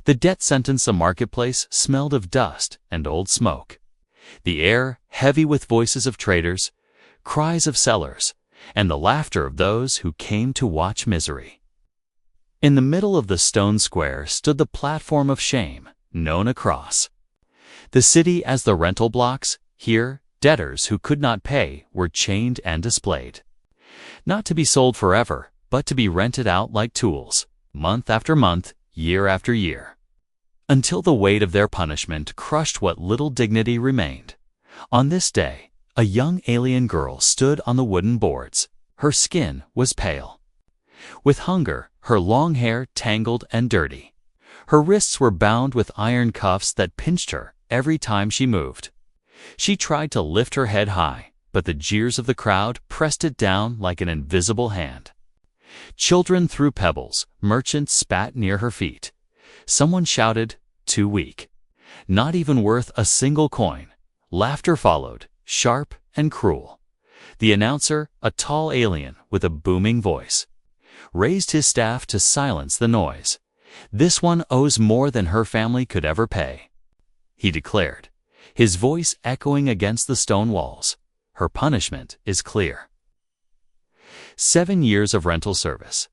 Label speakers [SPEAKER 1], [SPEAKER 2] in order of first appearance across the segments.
[SPEAKER 1] The debt sentence the marketplace smelled of dust and old smoke. The air heavy with voices of traders, cries of sellers, and the laughter of those who came to watch misery. In the middle of the stone square stood the platform of shame, known across the city as the rental blocks. Here, debtors who could not pay were chained and displayed. Not to be sold forever, but to be rented out like tools, month after month, year after year, until the weight of their punishment crushed what little dignity remained. On this day, a young alien girl stood on the wooden boards. Her skin was pale with hunger, her long hair tangled and dirty. Her wrists were bound with iron cuffs that pinched her every time she moved. She tried to lift her head high, but the jeers of the crowd pressed it down like an invisible hand. Children threw pebbles, merchants spat near her feet. Someone shouted, "Too weak. Not even worth a single coin." Laughter followed, sharp and cruel. The announcer, a tall alien with a booming voice, raised his staff to silence the noise. "This one owes more than her family could ever pay," he declared, his voice echoing against the stone walls. "Her punishment is clear. 7 years of rental service.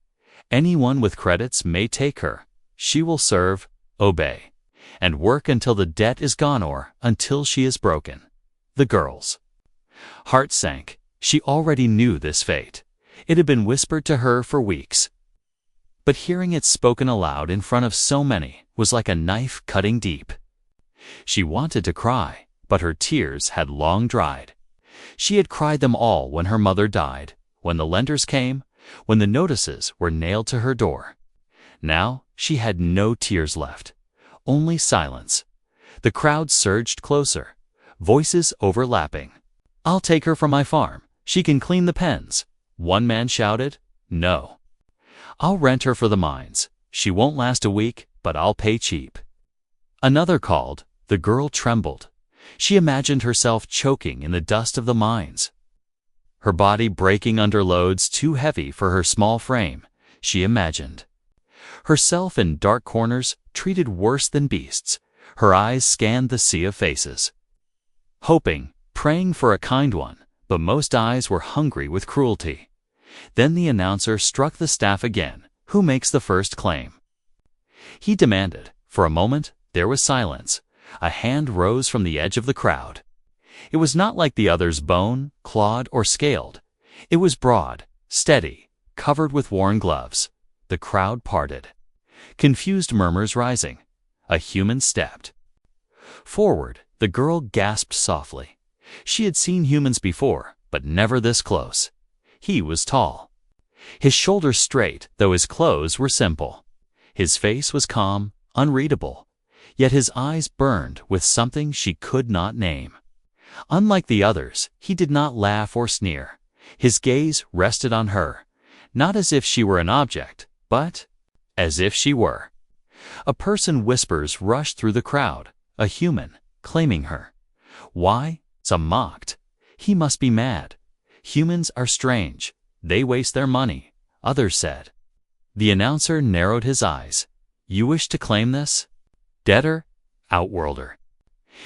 [SPEAKER 1] Anyone with credits may take her. She will serve, obey, and work until the debt is gone or until she is broken." The girl's heart sank. She already knew this fate. It had been whispered to her for weeks. But hearing it spoken aloud in front of so many was like a knife cutting deep. She wanted to cry, but her tears had long dried. She had cried them all when her mother died, when the lenders came, when the notices were nailed to her door. Now she had no tears left, only silence. The crowd surged closer, voices overlapping. "I'll take her from my farm. She can clean the pens." One man shouted. "No. I'll rent her for the mines. She won't last a week, but I'll pay cheap." Another called. The girl trembled. She imagined herself choking in the dust of the mines, her body breaking under loads too heavy for her small frame. She imagined herself in dark corners, treated worse than beasts. Her eyes scanned the sea of faces, hoping, praying for a kind one, but most eyes were hungry with cruelty. Then the announcer struck the staff again. "Who makes the first claim?" he demanded. For a moment, there was silence. A hand rose from the edge of the crowd. It was not like the others, bone, clawed, or scaled. It was broad, steady, covered with worn gloves. The crowd parted, confused murmurs rising. A human stepped forward. The girl gasped softly. She had seen humans before, but never this close. He was tall, his shoulders straight, though his clothes were simple. His face was calm, unreadable, yet his eyes burned with something she could not name. Unlike the others, he did not laugh or sneer. His gaze rested on her, not as if she were an object, but as if she were. A person. Whispers rushed through the crowd. A human, claiming her. Why? Some mocked. He must be mad. Humans are strange. They waste their money, others said. The announcer narrowed his eyes. "You wish to claim this? Debtor? Outworlder?"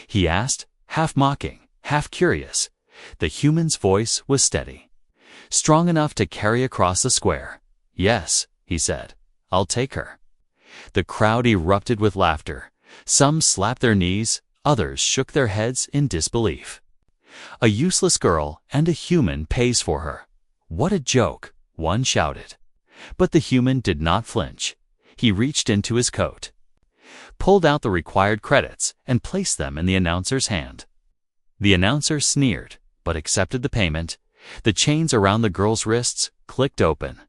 [SPEAKER 1] he asked, half mocking, half curious. The human's voice was steady, strong enough to carry across the square. "Yes," he said, "I'll take her." The crowd erupted with laughter. Some slapped their knees, others shook their heads in disbelief. "A useless girl, and a human pays for her. What a joke," one shouted. But the human did not flinch. He reached into his coat, pulled out the required credits, and placed them in the announcer's hand. The announcer sneered, but accepted the payment. The chains around the girl's wrists clicked open,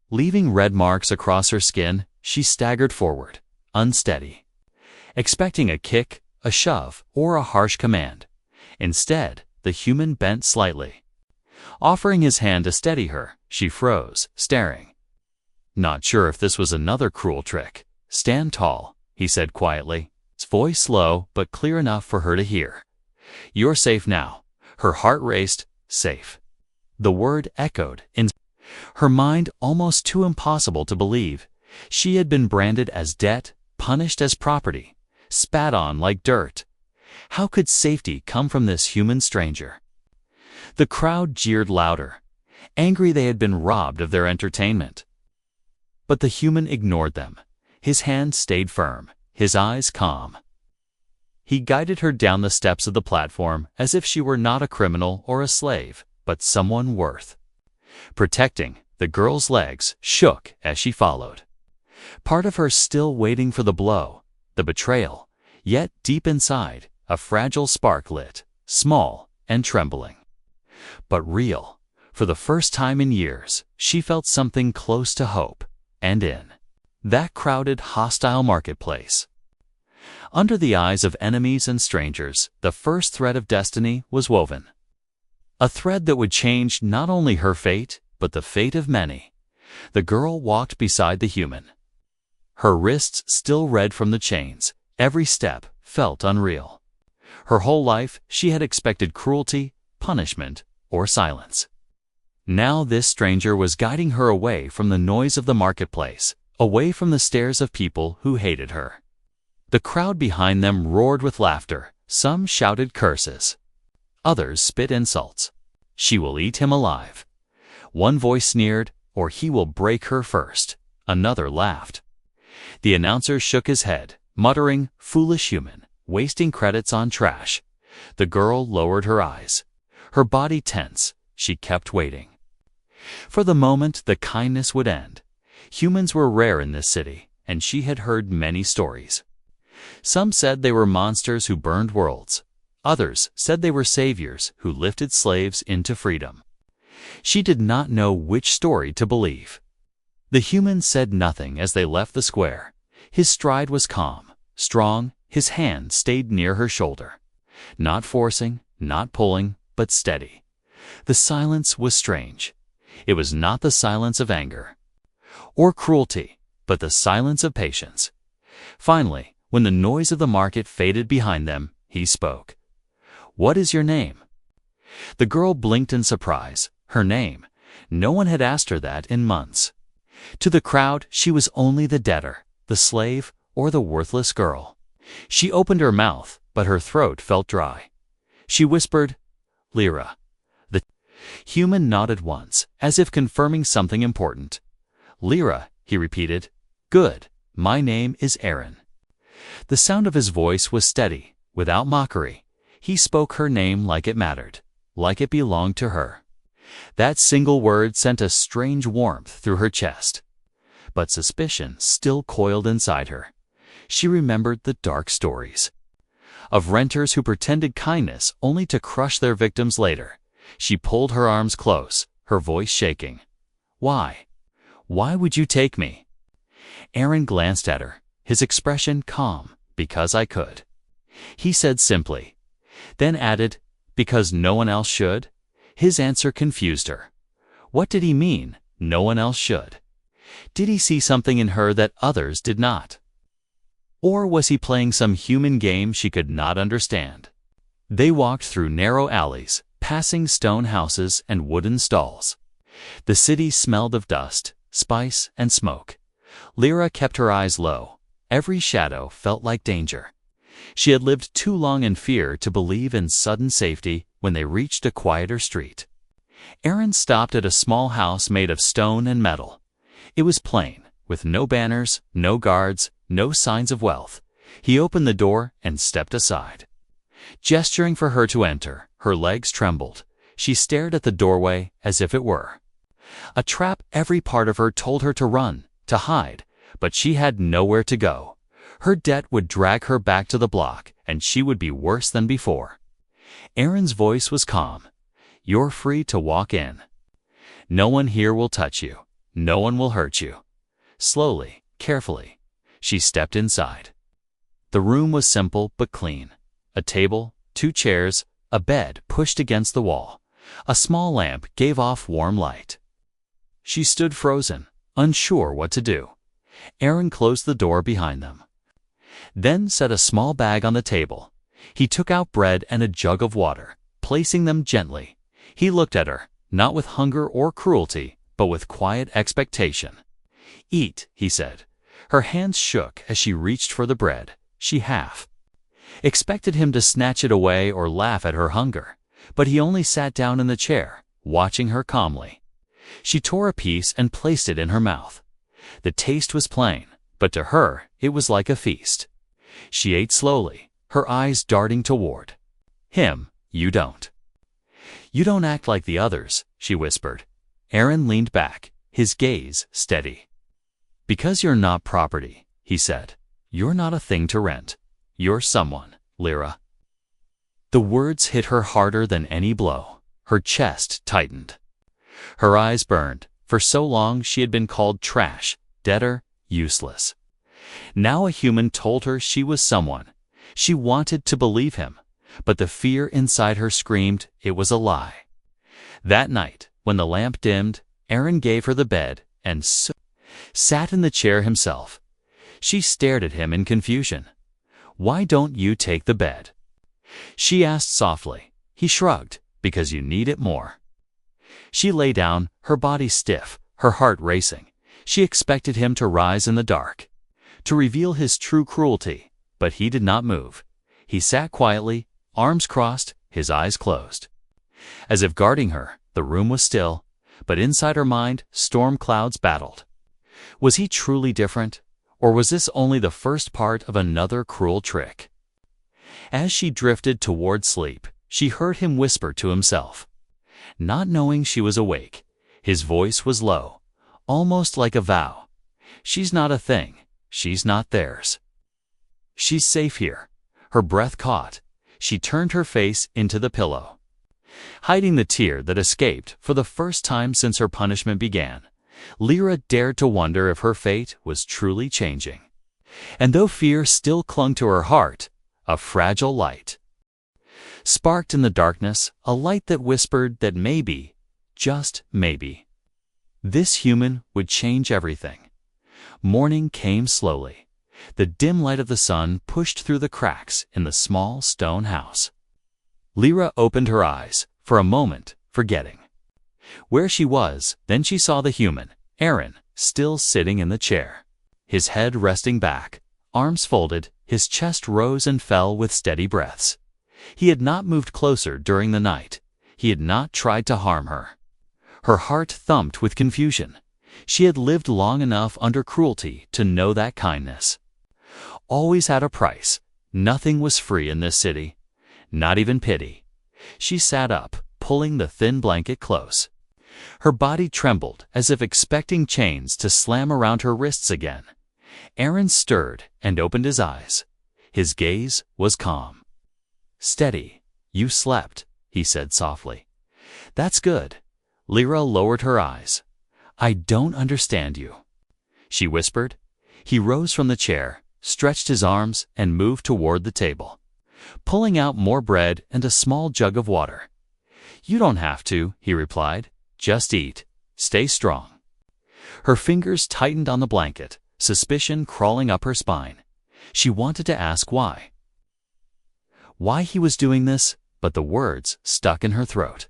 [SPEAKER 1] leaving red marks across her skin. She staggered forward, unsteady, expecting a kick, a shove, or a harsh command. Instead, the human bent slightly, offering his hand to steady her. She froze, staring, not sure if this was another cruel trick. "Stand tall," he said quietly, his voice low but clear enough for her to hear. "You're safe now." Her heart raced. Safe. The word echoed in her mind, almost too impossible to believe. She had been branded as debt, punished as property, spat on like dirt. How could safety come from this human stranger? The crowd jeered louder, angry they had been robbed of their entertainment. But the human ignored them. His hand stayed firm, his eyes calm. He guided her down the steps of the platform as if she were not a criminal or a slave, but someone worth protecting. The girl's legs shook as she followed, part of her still waiting for the blow, the betrayal, yet deep inside, a fragile spark lit, small and trembling. But real. For the first time in years, she felt something close to hope, and in that crowded, hostile marketplace. Under the eyes of enemies and strangers, the first thread of destiny was woven. A thread that would change not only her fate, but the fate of many. The girl walked beside the human, her wrists still red from the chains. Every step felt unreal. Her whole life she had expected cruelty, punishment, or silence. Now this stranger was guiding her away from the noise of the marketplace, away from the stares of people who hated her. The crowd behind them roared with laughter. Some shouted curses. Others spit insults. She will eat him alive. One voice sneered, or he will break her first. Another laughed. The announcer shook his head, muttering, "Foolish human, wasting credits on trash." The girl lowered her eyes. Her body tense, she kept waiting for the moment the kindness would end. Humans were rare in this city, and she had heard many stories. Some said they were monsters who burned worlds. Others said they were saviors who lifted slaves into freedom. She did not know which story to believe. The human said nothing as they left the square. His stride was calm, strong, his hand stayed near her shoulder. Not forcing, not pulling, but steady. The silence was strange. It was not the silence of anger or cruelty, but the silence of patience. Finally, when the noise of the market faded behind them, he spoke. "What is your name?" The girl blinked in surprise. Her name. No one had asked her that in months. To the crowd, she was only the debtor, the slave, or the worthless girl. She opened her mouth, but her throat felt dry. She whispered, "Lyra." The human nodded once, as if confirming something important. "Lyra," he repeated. "Good. My name is Aaron." The sound of his voice was steady, without mockery. He spoke her name like it mattered, like it belonged to her. That single word sent a strange warmth through her chest. But suspicion still coiled inside her. She remembered the dark stories of renters who pretended kindness only to crush their victims later. She pulled her arms close, her voice shaking. "Why? Why would you take me?" Aaron glanced at her, his expression calm. "Because I could," he said simply. Then added, "Because no one else should?" His answer confused her. What did he mean, no one else should? Did he see something in her that others did not? Or was he playing some human game she could not understand? They walked through narrow alleys, passing stone houses and wooden stalls. The city smelled of dust, spice, and smoke. Lyra kept her eyes low. Every shadow felt like danger. She had lived too long in fear to believe in sudden safety. When they reached a quieter street, Aaron stopped at a small house made of stone and metal. It was plain, with no banners, no guards, no signs of wealth. He opened the door and stepped aside. Gesturing for her to enter, her legs trembled. She stared at the doorway as if it were a trap. Every part of her told her to run, to hide, but she had nowhere to go. Her debt would drag her back to the block, and she would be worse than before. Aaron's voice was calm. "You're free to walk in. No one here will touch you. No one will hurt you." Slowly, carefully, she stepped inside. The room was simple but clean. A table, 2 chairs, a bed pushed against the wall. A small lamp gave off warm light. She stood frozen, unsure what to do. Aaron closed the door behind them, then set a small bag on the table. He took out bread and a jug of water, placing them gently. He looked at her, not with hunger or cruelty, but with quiet expectation. "Eat," he said. Her hands shook as she reached for the bread. She half expected him to snatch it away or laugh at her hunger, but he only sat down in the chair, watching her calmly. She tore a piece and placed it in her mouth. The taste was plain, but to her it was like a feast. She ate slowly, her eyes darting toward him. You don't act like the others, she whispered. Aaron leaned back, his gaze steady. Because you're not property, he said. You're not a thing to rent. You're someone, Lyra. The words hit her harder than any blow. Her chest tightened. Her eyes burned. For so long she had been called trash, debtor, useless. Now a human told her she was someone. She wanted to believe him, but the fear inside her screamed it was a lie. That night, when the lamp dimmed, Aaron gave her the bed and sat in the chair himself. She stared at him in confusion. Why don't you take the bed? She asked softly. He shrugged. Because you need it more. She lay down, her body stiff, her heart racing. She expected him to rise in the dark, to reveal his true cruelty, but he did not move. He sat quietly, arms crossed, his eyes closed. As if guarding her, the room was still, but inside her mind, storm clouds battled. Was he truly different, or was this only the first part of another cruel trick? As she drifted toward sleep, she heard him whisper to himself. Not knowing she was awake, his voice was low, almost like a vow. She's not a thing. She's not theirs. She's safe here. Her breath caught. She turned her face into the pillow, hiding the tear that escaped for the first time since her punishment began. Lyra dared to wonder if her fate was truly changing. And though fear still clung to her heart, a fragile light sparked in the darkness, a light that whispered that maybe, just maybe, this human would change everything. Morning came slowly. The dim light of the sun pushed through the cracks in the small stone house. Lyra opened her eyes, for a moment, forgetting where she was. Then she saw the human, Aaron, still sitting in the chair, his head resting back, arms folded, his chest rose and fell with steady breaths. He had not moved closer during the night. He had not tried to harm her. Her heart thumped with confusion. She had lived long enough under cruelty to know that kindness always had a price. Nothing was free in this city, not even pity. She sat up, pulling the thin blanket close. Her body trembled as if expecting chains to slam around her wrists again. Aaron stirred and opened his eyes. His gaze was calm. Steady. You slept, he said softly. That's good. Lyra lowered her eyes. I don't understand you, she whispered. He rose from the chair, stretched his arms, and moved toward the table, pulling out more bread and a small jug of water. You don't have to, he replied. Just eat. Stay strong. Her fingers tightened on the blanket, suspicion crawling up her spine. She wanted to ask why he was doing this, but the words stuck in her throat.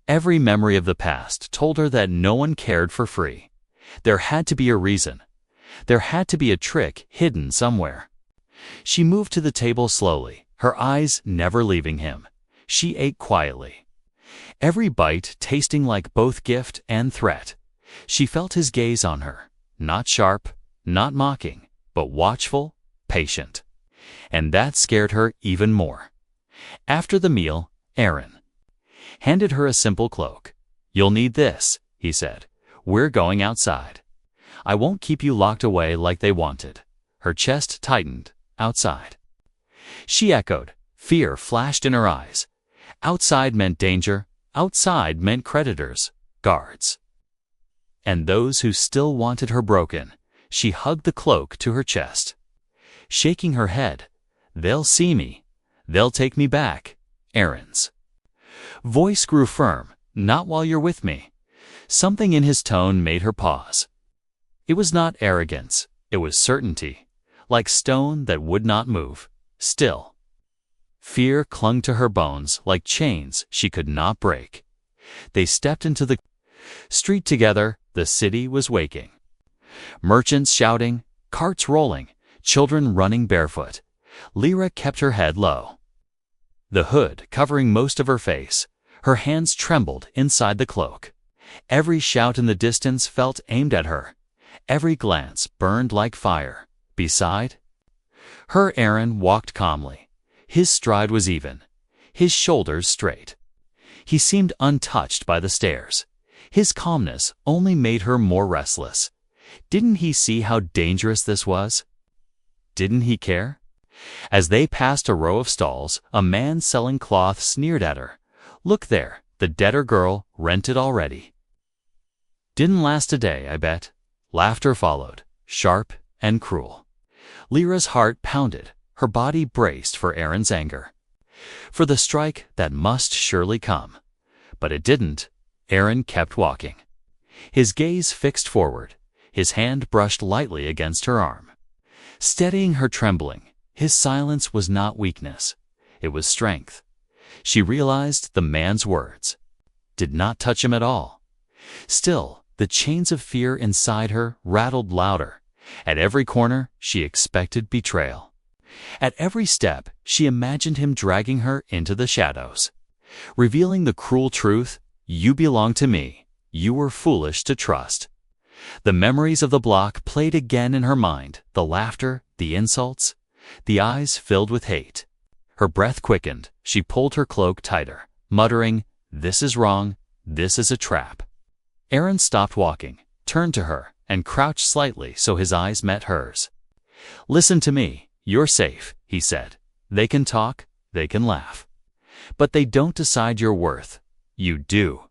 [SPEAKER 1] Every memory of the past told her that no one cared for free. There had to be a reason. There had to be a trick hidden somewhere. She moved to the table slowly, her eyes never leaving him. She ate quietly, every bite tasting like both gift and threat. She felt his gaze on her, not sharp, not mocking, but watchful, patient. And that scared her even more. After the meal, Aaron handed her a simple cloak. You'll need this, he said. We're going outside. I won't keep you locked away like they wanted. Her chest tightened. Outside. She echoed. Fear flashed in her eyes. Outside meant danger. Outside meant creditors, guards, and those who still wanted her broken. She hugged the cloak to her chest, shaking her head. They'll see me. They'll take me back. Aaron's voice grew firm. Not while you're with me. Something in his tone made her pause. It was not arrogance. It was certainty, like stone that would not move. Still, fear clung to her bones like chains she could not break. They stepped into the street together. The city was waking. Merchants shouting, carts rolling, children running barefoot. Lyra kept her head low, the hood covering most of her face. Her hands trembled inside the cloak. Every shout in the distance felt aimed at her. Every glance burned like fire. Beside her, Aaron walked calmly. His stride was even, his shoulders straight. He seemed untouched by the stares. His calmness only made her more restless. Didn't he see how dangerous this was? Didn't he care? As they passed a row of stalls, a man selling cloth sneered at her. "Look there, the debtor girl rented already." "Didn't last a day, I bet." Laughter followed, sharp and cruel. Lyra's heart pounded, her body braced for Aaron's anger, for the strike that must surely come. But it didn't. Aaron kept walking, his gaze fixed forward, his hand brushed lightly against her arm, steadying her trembling. His silence was not weakness, it was strength. She realized the man's words did not touch him at all. Still, the chains of fear inside her rattled louder. At every corner, she expected betrayal. At every step, she imagined him dragging her into the shadows, revealing the cruel truth: "You belong to me. You were foolish to trust." The memories of the block played again in her mind, the laughter, the insults, the eyes filled with hate. Her breath quickened. She pulled her cloak tighter, muttering, "This is wrong. This is a trap." Aaron stopped walking, turned to her, and crouched slightly so his eyes met hers. "Listen to me. You're safe," he said. "They can talk, they can laugh, but they don't decide your worth. You do."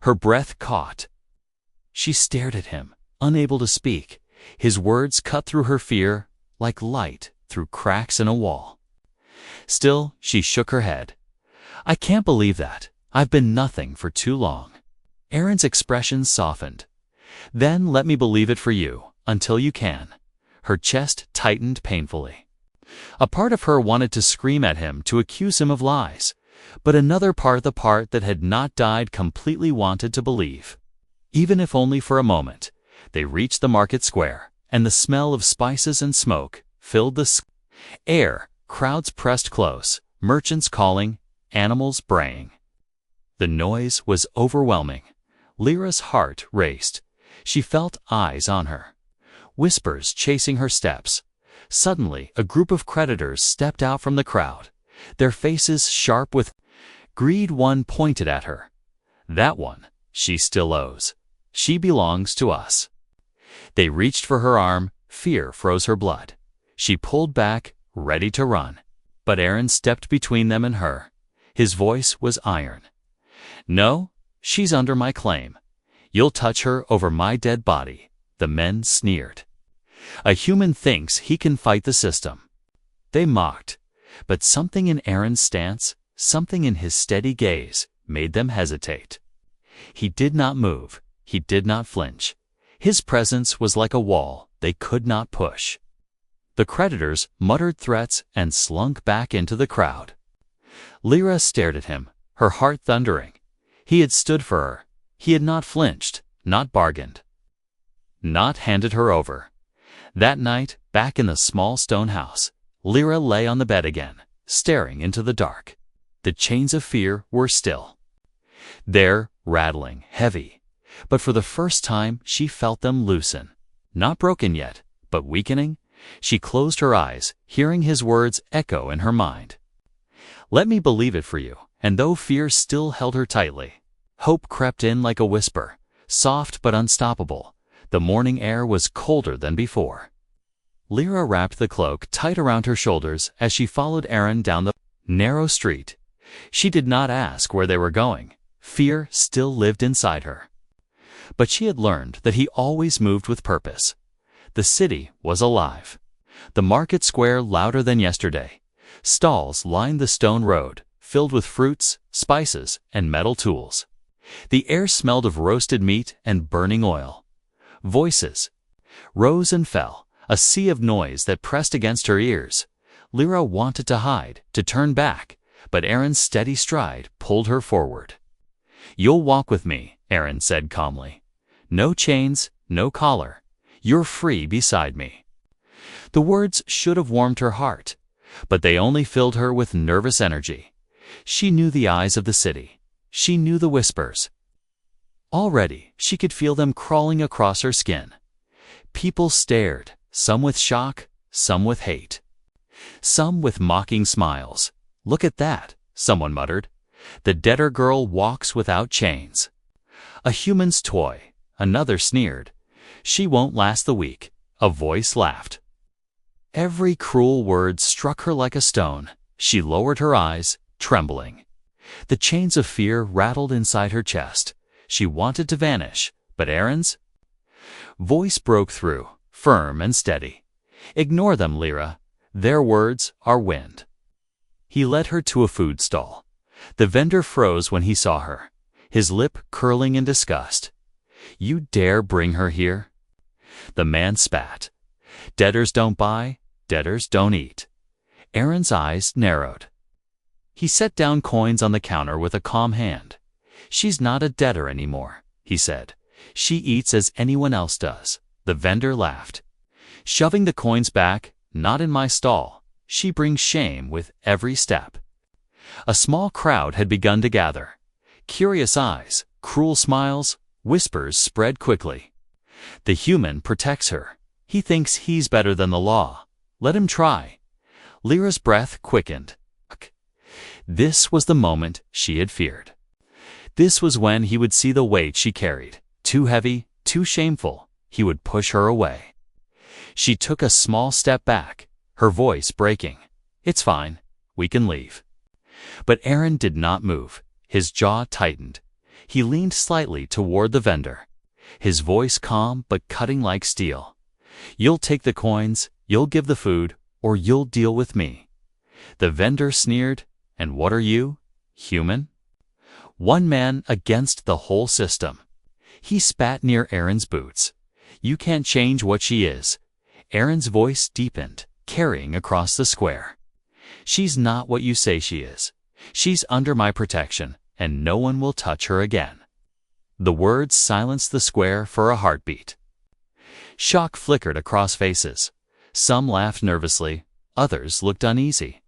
[SPEAKER 1] Her breath caught. She stared at him, unable to speak. His words cut through her fear like light through cracks in a wall. Still, she shook her head. "I can't believe that. I've been nothing for too long." Aaron's expression softened. "Then let me believe it for you, until you can." Her chest tightened painfully. A part of her wanted to scream at him, to accuse him of lies, but another part, the part that had not died completely, wanted to believe. Even if only for a moment. They reached the market square, and the smell of spices and smoke filled the air. Crowds pressed close, merchants calling, animals braying. The noise was overwhelming. Lyra's heart raced. She felt eyes on her, whispers chasing her steps. Suddenly, a group of creditors stepped out from the crowd, their faces sharp with greed. One pointed at her. "That one, she still owes. She belongs to us." They reached for her arm. Fear froze her blood. She pulled back, ready to run. But Aaron stepped between them and her. His voice was iron. "No, she's under my claim. You'll touch her over my dead body." The men sneered. A human thinks he can fight the system. They mocked. But something in Aaron's stance, something in his steady gaze, made them hesitate. He did not move. He did not flinch. His presence was like a wall they could not push. The creditors muttered threats and slunk back into the crowd. Lyra stared at him, her heart thundering. He had stood for her. He had not flinched, not bargained, not handed her over. That night, back in the small stone house, Lyra lay on the bed again, staring into the dark. The chains of fear were still there, rattling, heavy. But for the first time, she felt them loosen. Not broken yet, but weakening. She closed her eyes, hearing his words echo in her mind. "Let me believe it for you." And though fear still held her tightly, hope crept in like a whisper, soft but unstoppable. The morning air was colder than before. Lyra wrapped the cloak tight around her shoulders as she followed Aaron down the narrow street. She did not ask where they were going. Fear still lived inside her. But she had learned that he always moved with purpose. The city was alive. The market square louder than yesterday. Stalls lined the stone road, filled with fruits, spices, and metal tools. The air smelled of roasted meat and burning oil. Voices rose and fell, a sea of noise that pressed against her ears. Lyra wanted to hide, to turn back, but Aaron's steady stride pulled her forward. "You'll walk with me," Aaron said calmly. "No chains, no collar. You're free beside me." The words should have warmed her heart, but they only filled her with nervous energy. She knew the eyes of the city. She knew the whispers. Already, she could feel them crawling across her skin. People stared, some with shock, some with hate. Some with mocking smiles. "Look at that," someone muttered. "The debtor girl walks without chains." "A human's toy," another sneered. "She won't last the week," a voice laughed. Every cruel word struck her like a stone. She lowered her eyes, trembling. The chains of fear rattled inside her chest. She wanted to vanish, but Aaron's voice broke through, firm and steady. "Ignore them, Lyra. Their words are wind." He led her to a food stall. The vendor froze when he saw her, his lip curling in disgust. "You dare bring her here?" The man spat. "Debtors don't buy, debtors don't eat." Aaron's eyes narrowed. He set down coins on the counter with a calm hand. "She's not a debtor anymore," he said. "She eats as anyone else does." The vendor laughed. "Shoving the coins back, not in my stall. She brings shame with every step." A small crowd had begun to gather. Curious eyes, cruel smiles, whispers spread quickly. "The human protects her. He thinks he's better than the law. Let him try." Lyra's breath quickened. This was the moment she had feared. This was when he would see the weight she carried. Too heavy, too shameful. He would push her away. She took a small step back, her voice breaking. "It's fine. We can leave." But Aaron did not move. His jaw tightened. He leaned slightly toward the vendor, his voice calm but cutting like steel. "You'll take the coins, you'll give the food, or you'll deal with me." The vendor sneered. "And what are you? Human?" One man against the whole system. He spat near Aaron's boots. "You can't change what she is." Aaron's voice deepened, carrying across the square. "She's not what you say she is. She's under my protection, and no one will touch her again." The words silenced the square for a heartbeat. Shock flickered across faces. Some laughed nervously, others looked uneasy.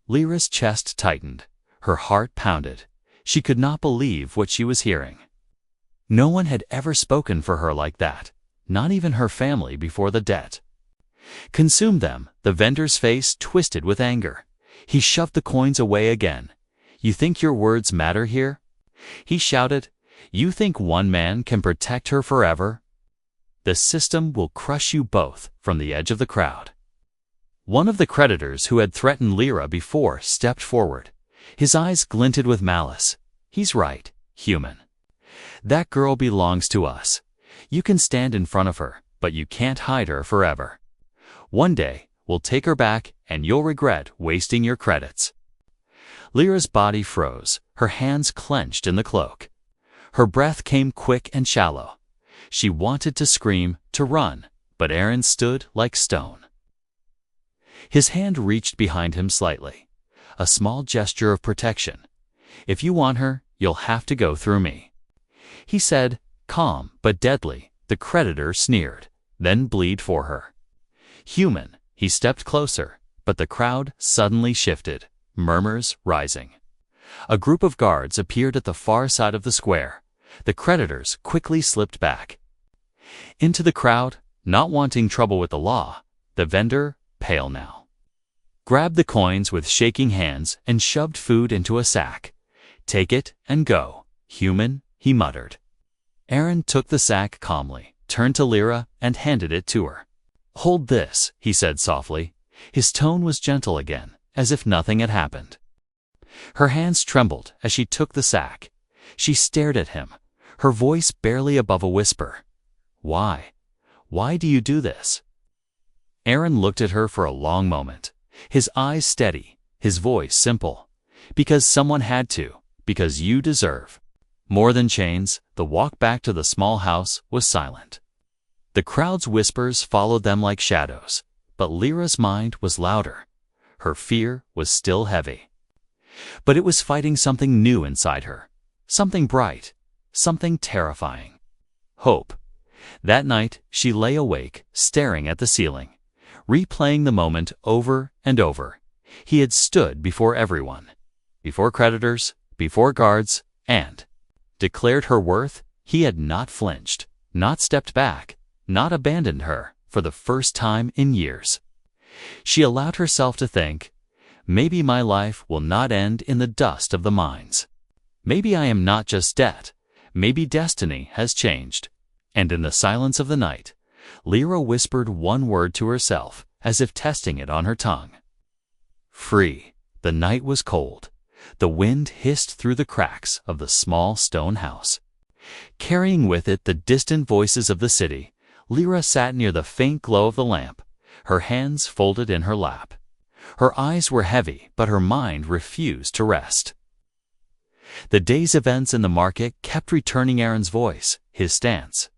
[SPEAKER 1] Lyra's chest tightened. Her heart pounded. She could not believe what she was hearing. No one had ever spoken for her like that, not even her family before the debt. "Consume them." The vendor's face twisted with anger. He shoved the coins away again. "You think your words matter here?" He shouted. "You think one man can protect her forever? The system will crush you both." From the edge of the crowd, one of the creditors who had threatened Lyra before stepped forward. His eyes glinted with malice. "He's right, human. That girl belongs to us. You can stand in front of her, but you can't hide her forever. One day, we'll take her back, and you'll regret wasting your credits." Lyra's body froze, her hands clenched in the cloak. Her breath came quick and shallow. She wanted to scream, to run, but Aaron stood like stone. His hand reached behind him slightly, a small gesture of protection. "If you want her, you'll have to go through me," he said, calm but deadly. The creditor sneered, "Then bleed for her." "Human." He stepped closer, but the crowd suddenly shifted, murmurs rising. A group of guards appeared at the far side of the square. The creditors quickly slipped back. Into the crowd, not wanting trouble with the law, the vendor, pale now, grabbed the coins with shaking hands and shoved food into a sack. "Take it and go, human," he muttered. Aaron took the sack calmly, turned to Lyra, and handed it to her. "Hold this," he said softly. His tone was gentle again, as if nothing had happened. Her hands trembled as she took the sack. She stared at him, her voice barely above a whisper. "Why? Why do you do this?" Aaron looked at her for a long moment, his eyes steady, his voice simple. "Because someone had to, because you deserve." More than chains, the walk back to the small house was silent. The crowd's whispers followed them like shadows, but Lyra's mind was louder. Her fear was still heavy. But it was fighting something new inside her, something bright, something terrifying. Hope. That night, she lay awake, staring at the ceiling, replaying the moment over and over. He had stood before everyone, before creditors, before guards, and declared her worth. He had not flinched, not stepped back, not abandoned her for the first time in years. She allowed herself to think, maybe my life will not end in the dust of the mines. Maybe I am not just debt. Maybe destiny has changed. And in the silence of the night, Lyra whispered one word to herself, as if testing it on her tongue. Free. The night was cold. The wind hissed through the cracks of the small stone house. Carrying with it the distant voices of the city, Lyra sat near the faint glow of the lamp, her hands folded in her lap. Her eyes were heavy, but her mind refused to rest. The day's events in the market kept returning Aaron's voice, his stance.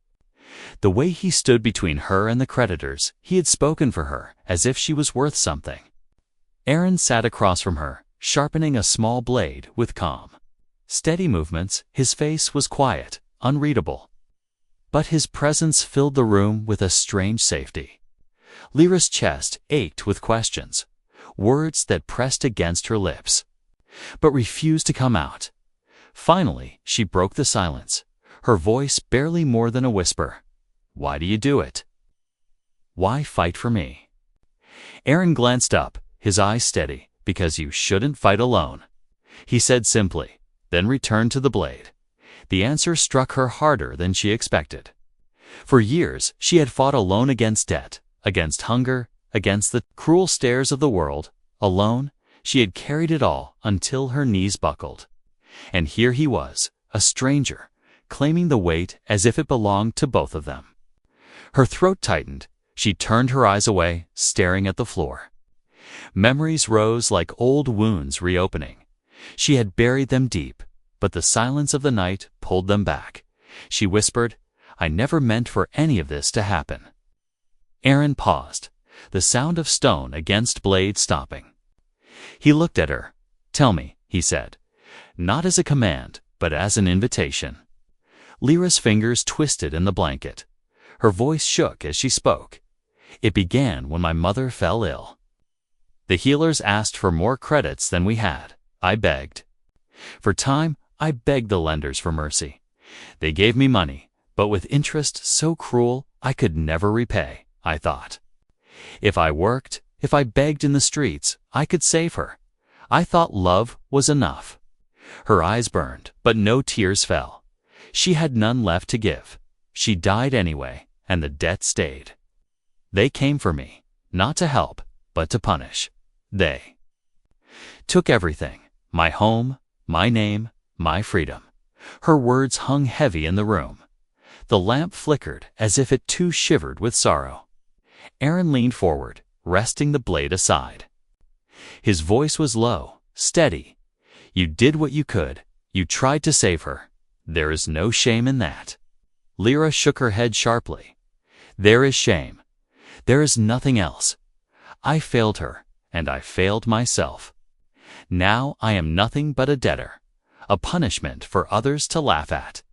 [SPEAKER 1] The way he stood between her and the creditors, he had spoken for her, as if she was worth something. Aaron sat across from her, sharpening a small blade with calm, steady movements. His face was quiet, unreadable. But his presence filled the room with a strange safety. Lyra's chest ached with questions, words that pressed against her lips, but refused to come out. Finally, she broke the silence, her voice barely more than a whisper. Why do you do it? Why fight for me? Aaron glanced up, his eyes steady. Because you shouldn't fight alone, he said simply, then returned to the blade. The answer struck her harder than she expected. For years, she had fought alone against debt, against hunger, against the cruel stares of the world. Alone, she had carried it all until her knees buckled. And here he was, a stranger, claiming the weight as if it belonged to both of them. Her throat tightened. She turned her eyes away, staring at the floor. Memories rose like old wounds reopening. She had buried them deep, but the silence of the night pulled them back. She whispered, I never meant for any of this to happen. Aaron paused, the sound of stone against blade stopping. He looked at her. Tell me, he said, not as a command, but as an invitation. Lyra's fingers twisted in the blanket. Her voice shook as she spoke. It began when my mother fell ill. The healers asked for more credits than we had. I begged. For time, I begged the lenders for mercy. They gave me money, but with interest so cruel I could never repay, I thought. If I worked, if I begged in the streets, I could save her. I thought love was enough. Her eyes burned, but no tears fell. She had none left to give. She died anyway, and the debt stayed. They came for me, not to help, but to punish. They took everything, my home, my name, my freedom. Her words hung heavy in the room. The lamp flickered as if it too shivered with sorrow. Aaron leaned forward, resting the blade aside. His voice was low, steady. You did what you could. You tried to save her. There is no shame in that. Lyra shook her head sharply. There is shame. There is nothing else. I failed her. And I failed myself. Now I am nothing but a debtor, a punishment for others to laugh at.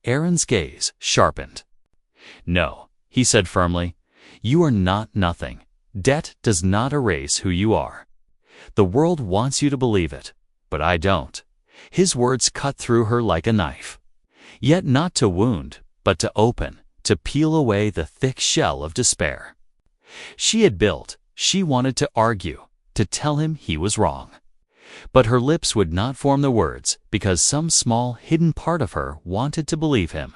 [SPEAKER 1] Aaron's gaze sharpened. No, he said firmly, you are not nothing. Debt does not erase who you are. The world wants you to believe it, but I don't. His words cut through her like a knife. Yet not to wound, but to open, to peel away the thick shell of despair. She had built. She wanted to argue, to tell him he was wrong. But her lips would not form the words because some small hidden part of her wanted to believe him.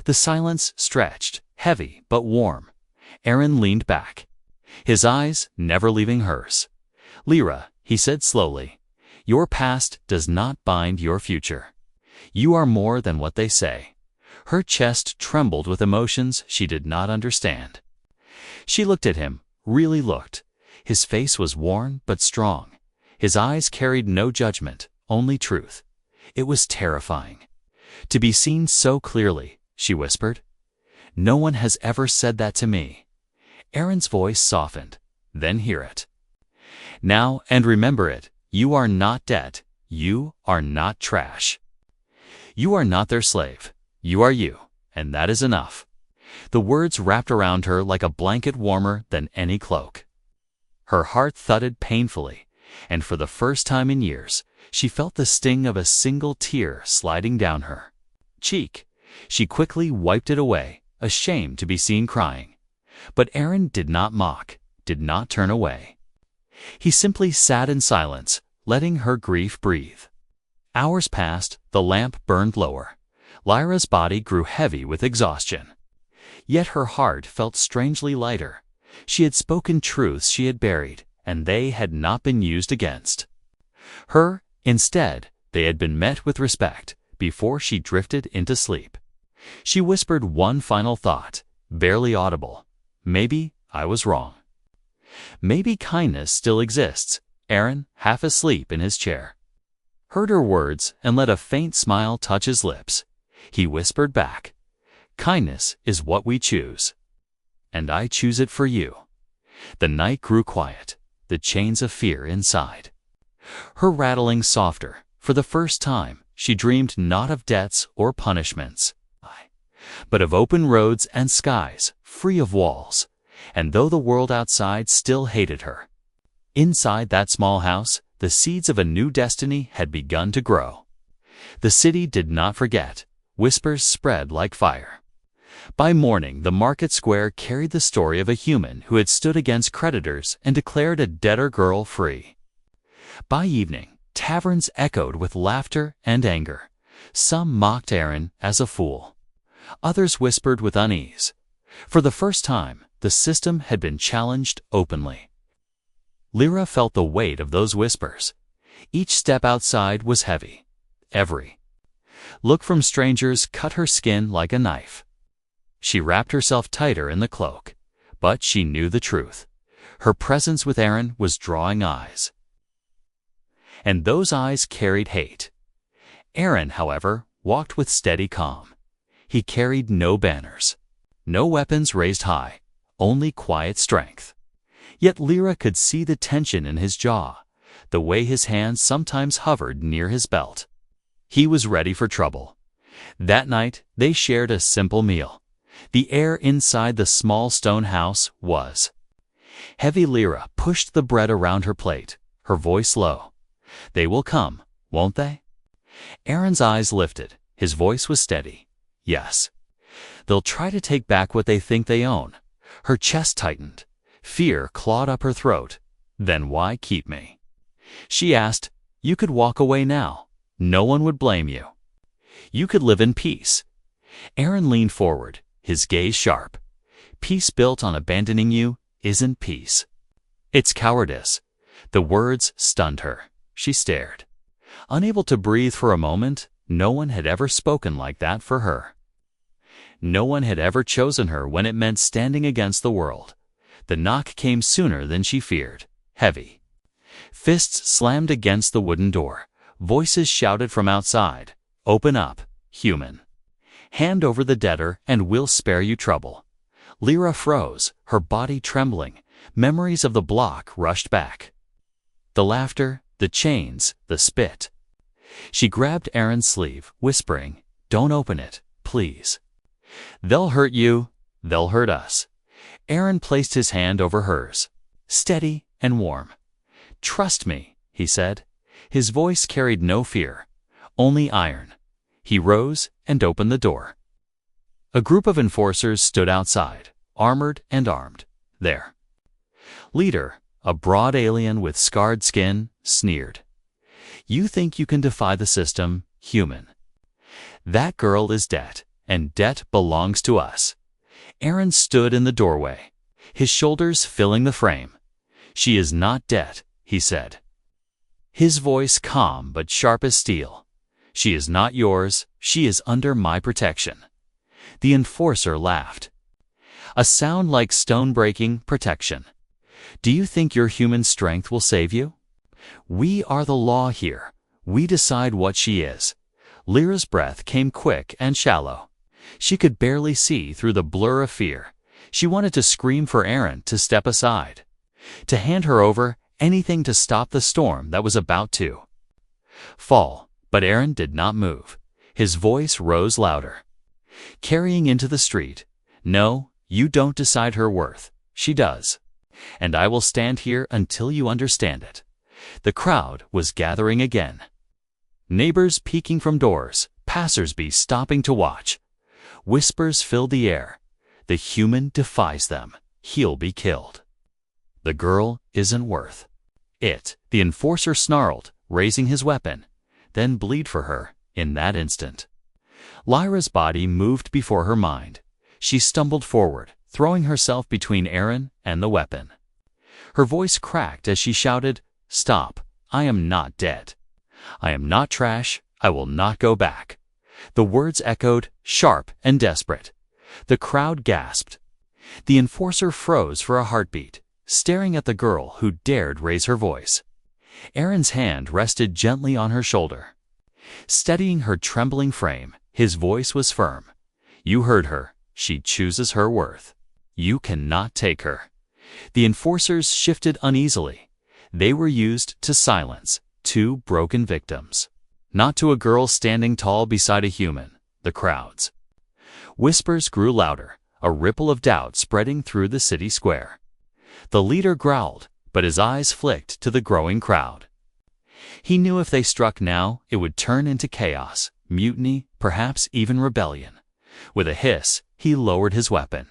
[SPEAKER 1] The silence stretched, heavy but warm. Aaron leaned back, his eyes never leaving hers. Lyra, he said slowly, your past does not bind your future. You are more than what they say. Her chest trembled with emotions she did not understand. She looked at him. Really looked. His face was worn but strong. His eyes carried no judgment, only truth. It was terrifying. To be seen so clearly, she whispered. No one has ever said that to me. Aaron's voice softened. Then hear it. Now, and remember it, you are not debt. You are not trash. You are not their slave. You are you, and that is enough. The words wrapped around her like a blanket warmer than any cloak. Her heart thudded painfully, and for the first time in years, she felt the sting of a single tear sliding down her cheek. She quickly wiped it away, ashamed to be seen crying. But Aaron did not mock, did not turn away. He simply sat in silence, letting her grief breathe. Hours passed, the lamp burned lower. Lyra's body grew heavy with exhaustion. Yet her heart felt strangely lighter. She had spoken truths she had buried, and they had not been used against her. Instead, they had been met with respect before she drifted into sleep. She whispered one final thought, barely audible. Maybe I was wrong. Maybe kindness still exists. Aaron, half asleep in his chair, heard her words and let a faint smile touch his lips. He whispered back, "Kindness is what we choose. And I choose it for you." The night grew quiet, the chains of fear inside her rattling softer. For the first time, she dreamed not of debts or punishments, but of open roads and skies, free of walls. And though the world outside still hated her, inside that small house, the seeds of a new destiny had begun to grow. The city did not forget. Whispers spread like fire. By morning, the market square carried the story of a human who had stood against creditors and declared a debtor girl free. By evening, taverns echoed with laughter and anger. Some mocked Aaron as a fool. Others whispered with unease. For the first time, the system had been challenged openly. Lyra felt the weight of those whispers. Each step outside was heavy. Every look from strangers cut her skin like a knife. She wrapped herself tighter in the cloak, but she knew the truth. Her presence with Aaron was drawing eyes, and those eyes carried hate. Aaron, however, walked with steady calm. He carried no banners, no weapons raised high, only quiet strength. Yet Lyra could see the tension in his jaw, the way his hands sometimes hovered near his belt. He was ready for trouble. That night, they shared a simple meal. The air inside the small stone house was heavy. Lyra pushed the bread around her plate, her voice low. "They will come, won't they?" Aaron's eyes lifted. His voice was steady. "Yes. They'll try to take back what they think they own." Her chest tightened. Fear clawed up her throat. "Then why keep me?" she asked. "You could walk away now. No one would blame you. You could live in peace." Aaron leaned forward, his gaze sharp. "Peace built on abandoning you isn't peace. It's cowardice." The words stunned her. She stared, unable to breathe for a moment. No one had ever spoken like that for her. No one had ever chosen her when it meant standing against the world. The knock came sooner than she feared, heavy. Fists slammed against the wooden door. Voices shouted from outside, "Open up, human. Hand over the debtor and we'll spare you trouble." Lyra froze, her body trembling. Memories of the block rushed back. The laughter, the chains, the spit. She grabbed Aaron's sleeve, whispering, "Don't open it, please. They'll hurt you, they'll hurt us." Aaron placed his hand over hers, steady and warm. "Trust me," he said. His voice carried no fear, only iron. He rose and opened the door. A group of enforcers stood outside, armored and armed. Their leader, a broad alien with scarred skin, sneered. "You think you can defy the system, human? That girl is debt, and debt belongs to us." Aaron stood in the doorway, his shoulders filling the frame. "She is not debt," he said, his voice calm but sharp as steel. "She is not yours, she is under my protection." The enforcer laughed, a sound like stone breaking. "Protection? Do you think your human strength will save you? We are the law here. We decide what she is." Lyra's breath came quick and shallow. She could barely see through the blur of fear. She wanted to scream for Aaron to step aside, to hand her over, anything to stop the storm that was about to fall. But Aaron did not move. His voice rose louder, carrying into the street. No, you don't decide her worth. She does. And I will stand here until you understand it. The crowd was gathering again. Neighbors peeking from doors, passers-by stopping to watch. Whispers filled the air. The human defies them. He'll be killed. The girl isn't worth it, the enforcer snarled, raising his weapon. Then bleed for her in that instant. Lyra's body moved before her mind. She stumbled forward, throwing herself between Aaron and the weapon. Her voice cracked as she shouted, "Stop! I am not dead. I am not trash. I will not go back." The words echoed, sharp and desperate. The crowd gasped. The enforcer froze for a heartbeat, staring at the girl who dared raise her voice. Aaron's hand rested gently on her shoulder. Steadying her trembling frame, his voice was firm. "You heard her. She chooses her worth. You cannot take her." The enforcers shifted uneasily. They were used to silence two broken victims, not to a girl standing tall beside a human. The crowds. Whispers grew louder, a ripple of doubt spreading through the city square. The leader growled, but his eyes flicked to the growing crowd. He knew if they struck now, it would turn into chaos, mutiny, perhaps even rebellion. With a hiss, he lowered his weapon.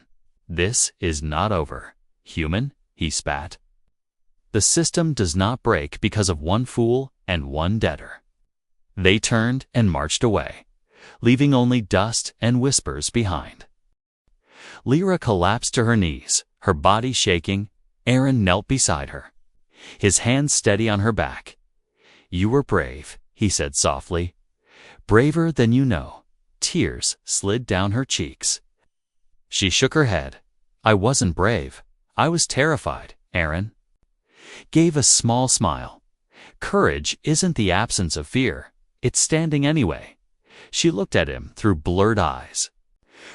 [SPEAKER 1] "This is not over. Human," he spat. "The system does not break because of one fool and one debtor." They turned and marched away, leaving only dust and whispers behind. Lyra collapsed to her knees, her body shaking. Aaron knelt beside her, his hands steady on her back. "You were brave," he said softly. "Braver than you know." Tears slid down her cheeks. She shook her head. "I wasn't brave. I was terrified," Aaron gave a small smile. "Courage isn't the absence of fear. It's standing anyway." She looked at him through blurred eyes,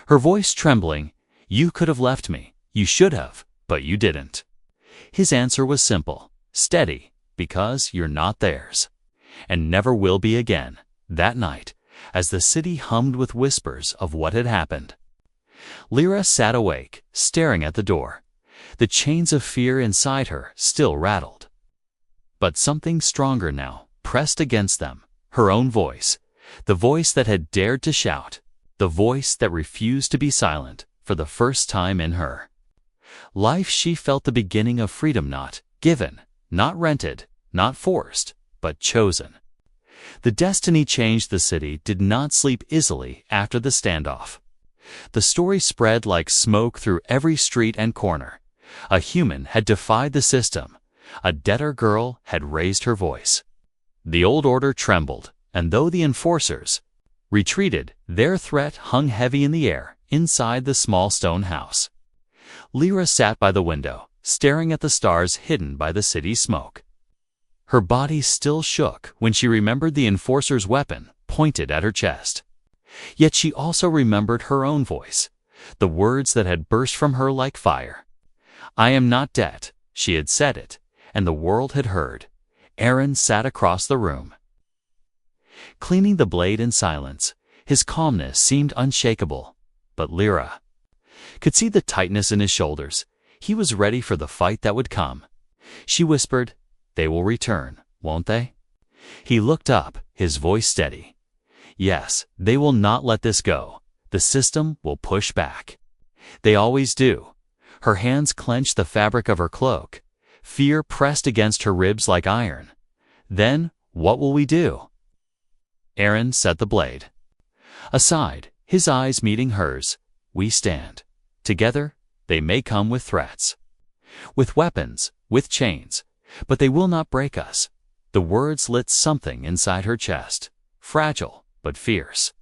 [SPEAKER 1] her voice trembling. "You could have left me. You should have, but you didn't." His answer was simple, steady, "Because you're not theirs, and never will be again." That night, as the city hummed with whispers of what had happened, Lyra sat awake, staring at the door. The chains of fear inside her still rattled. But something stronger now pressed against them, her own voice, the voice that had dared to shout, the voice that refused to be silent for the first time in her life. She felt the beginning of freedom, not given, not rented, not forced, but chosen. The destiny changed. The city did not sleep easily after the standoff. The story spread like smoke through every street and corner. A human had defied the system. A debtor girl had raised her voice. The old order trembled, and though the enforcers retreated, their threat hung heavy in the air inside the small stone house. Lyra sat by the window, staring at the stars hidden by the city's smoke. Her body still shook when she remembered the enforcer's weapon pointed at her chest. Yet she also remembered her own voice, the words that had burst from her like fire. "I am not dead," she had said it, and the world had heard. Aaron sat across the room, cleaning the blade in silence. His calmness seemed unshakable, but Lyra could see the tightness in his shoulders. He was ready for the fight that would come. She whispered, "They will return, won't they?" He looked up, his voice steady. "Yes, they will not let this go. The system will push back. They always do." Her hands clenched the fabric of her cloak. Fear pressed against her ribs like iron. "Then, what will we do?" Aaron set the blade aside, his eyes meeting hers. "We stand. Together, they may come with threats, with weapons, with chains, but they will not break us." The words lit something inside her chest, fragile but fierce.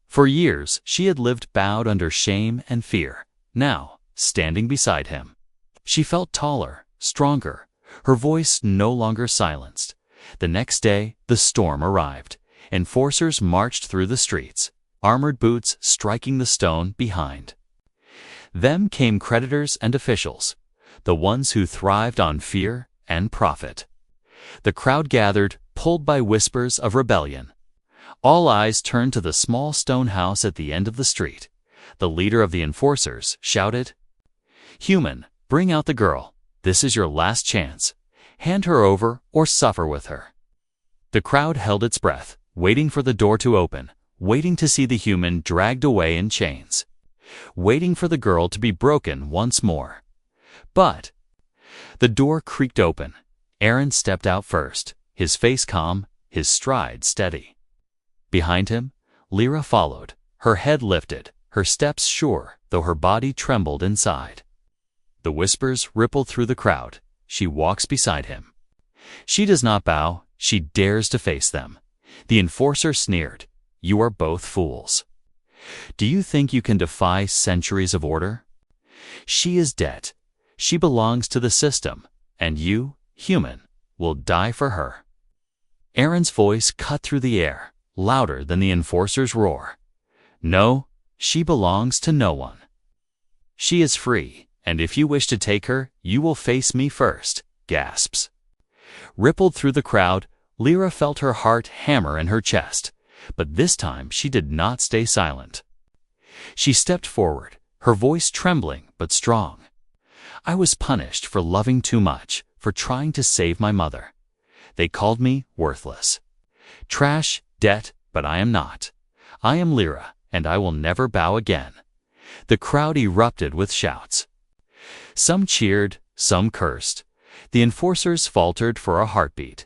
[SPEAKER 1] For years, she had lived bowed under shame and fear. Now, standing beside him, she felt taller, stronger, her voice no longer silenced. The next day, the storm arrived. Enforcers marched through the streets, armored boots striking the stone behind. Them came creditors and officials, the ones who thrived on fear and profit. The crowd gathered, pulled by whispers of rebellion. All eyes turned to the small stone house at the end of the street. The leader of the enforcers shouted, "Human, bring out the girl. This is your last chance. Hand her over or suffer with her." The crowd held its breath, waiting for the door to open, waiting to see the human dragged away in chains, waiting for the girl to be broken once more. But the door creaked open. Aaron stepped out first, his face calm, his stride steady. Behind him, Lyra followed, her head lifted, her steps sure, though her body trembled inside. The whispers rippled through the crowd. She walks beside him. She does not bow, she dares to face them. The enforcer sneered, "You are both fools. Do you think you can defy centuries of order? She is dead. She belongs to the system, and you, human, will die for her." Aaron's voice cut through the air, louder than the enforcer's roar. "No, she belongs to no one. She is free, and if you wish to take her, you will face me first." Gasps rippled through the crowd. Lyra felt her heart hammer in her chest, but this time she did not stay silent. She stepped forward, her voice trembling but strong. "I was punished for loving too much, for trying to save my mother. They called me worthless. Trash, debt, but I am not. I am Lyra, and I will never bow again." The crowd erupted with shouts. Some cheered, some cursed. The enforcers faltered for a heartbeat.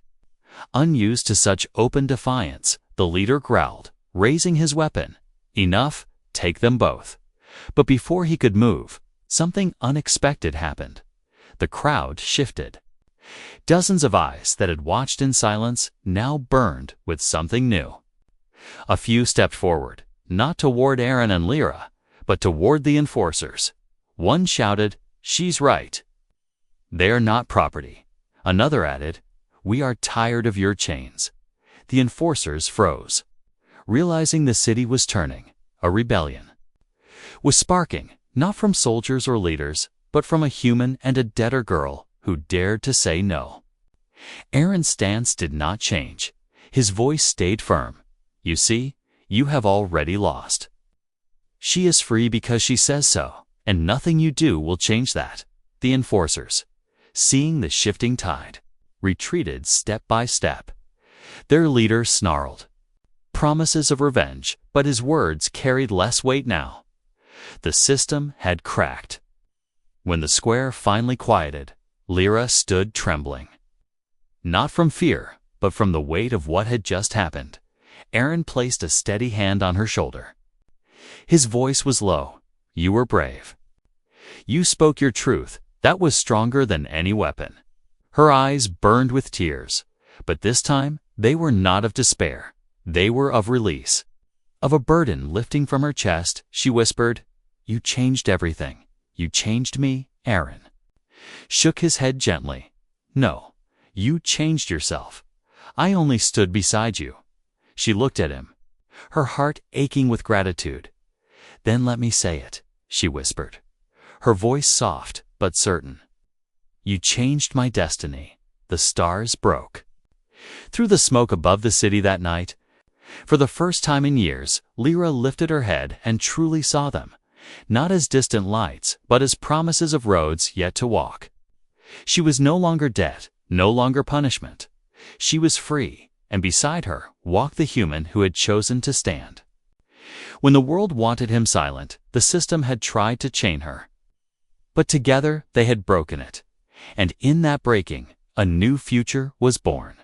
[SPEAKER 1] Unused to such open defiance, the leader growled, raising his weapon. "Enough, take them both." But before he could move, something unexpected happened. The crowd shifted. Dozens of eyes that had watched in silence now burned with something new. A few stepped forward, not toward Aaron and Lyra, but toward the enforcers. One shouted, "She's right. They're not property." Another added, "We are tired of your chains." The enforcers froze, realizing the city was turning. A rebellion was sparking, not from soldiers or leaders, but from a human and a debtor girl who dared to say no. Aaron's stance did not change. His voice stayed firm. "You see, you have already lost. She is free because she says so, and nothing you do will change that." The enforcers, seeing the shifting tide, retreated step by step. Their leader snarled promises of revenge, but his words carried less weight now. The system had cracked. When the square finally quieted, Lyra stood trembling. Not from fear, but from the weight of what had just happened. Aaron placed a steady hand on her shoulder. His voice was low. "You were brave. You spoke your truth. That was stronger than any weapon." Her eyes burned with tears, but this time they were not of despair. They were of release. Of a burden lifting from her chest, she whispered, "You changed everything. You changed me, Aaron." Shook his head gently. "No, you changed yourself. I only stood beside you." She looked at him, her heart aching with gratitude. "Then let me say it," she whispered, her voice soft but certain. "You changed my destiny." The stars broke. Through the smoke above the city that night, for the first time in years, Lyra lifted her head and truly saw them, not as distant lights, but as promises of roads yet to walk. She was no longer debt, no longer punishment. She was free, and beside her walked the human who had chosen to stand. When the world wanted him silent, the system had tried to chain her. But together they had broken it, and in that breaking, a new future was born.